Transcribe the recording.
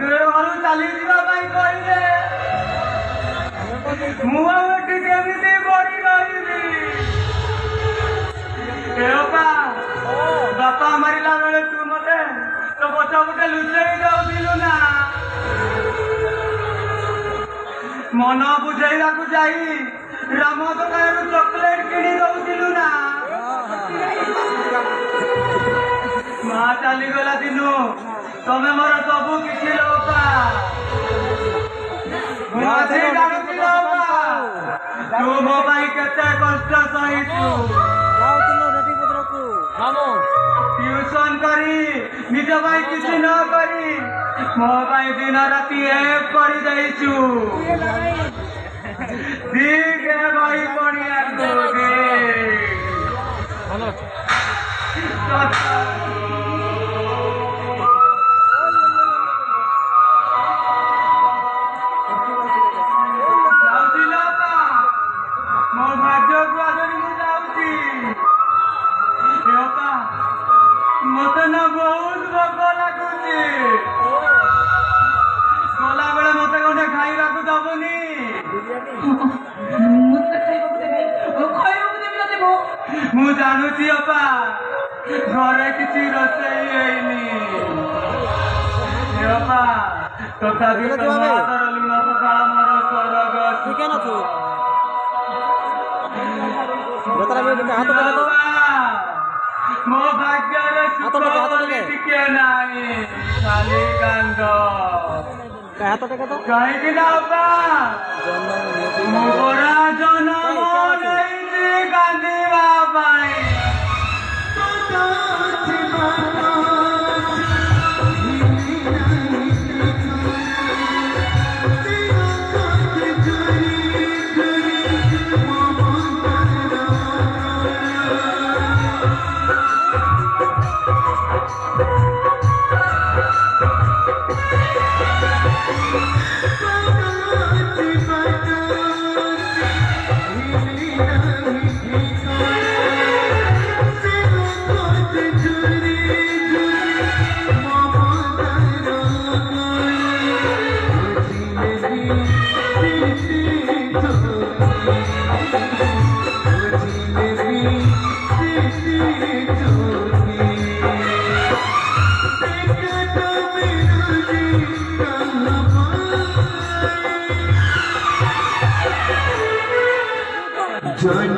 ଘରୁ ଚାଲି ଯିବା ପାଇଁ କହିଲେ ମୁଁ ଆଉ ଏଠି କେମିତି ପଡି ରହିବି? ବାପା ମାରିଲା ବେଳେ ତୁ ମତେ ତୋ ପଛପଟେ ଲୁଚେଇ ଦଉଥିଲୁ ନା? ମନ ବୁଝେଇବାକୁ ଯାଇ ରାମ ଦୋକାନରୁ ଚକୋଲେଟ କିଣି ଦଉଥିଲୁ ନା? ମା ଚାଲିଗଲା ଦିନୁ ତମେ ମୋର ସବୁ କିଛି ଲୋପା। ମୁଁ ଆଜି ଜାଣୁଛି ଲୋପା ତୁ ମୋ ପାଇଁ କେତେ କଷ୍ଟ ସହିଛୁ। ଟ୍ୟୁସନ କରି ନିଜ ପାଇଁ କିଛି ନ କରି ମୋ ପାଇଁ ଦିନ ରାତି ଏକ କରିଦେଇଛୁ। ଦିକେ ଭାଇ ପଣିଆକୁ ଯାଉଛି ଲୋପା ମୋ ଭାଗ୍ୟକୁ ଆଦରି ମୁଁ ଯାଉଛି। ଲୋପା ମତେ ନା ବହୁତ ଭୋକ ଲାଗୁଛି। ଗଲାବେଳେ ମତେ ଗୋଟେ ଖାଇବାକୁ ଦବୁନି? ମୁଁ ଜାଣୁଛି ଅପା ଘରେ କିଛି ରୋଷେଇ ହେଇନି ଅପା, ତଥାପି ତମ ହାତର ଲୁଣ ପଖାଳ ମୋର ସ୍ୱର୍ଗ। ମୋ ଭାଗ୍ୟରେ ଟିକେ ନାହିଁ, ଖାଲି କାନ୍ଦ। କାହିଁକି ନା ଅପା ମୁଁ ପରା ଜନ୍ମ ନେଇଛି କାନ୍ଦିବା ପାଇଁ। Join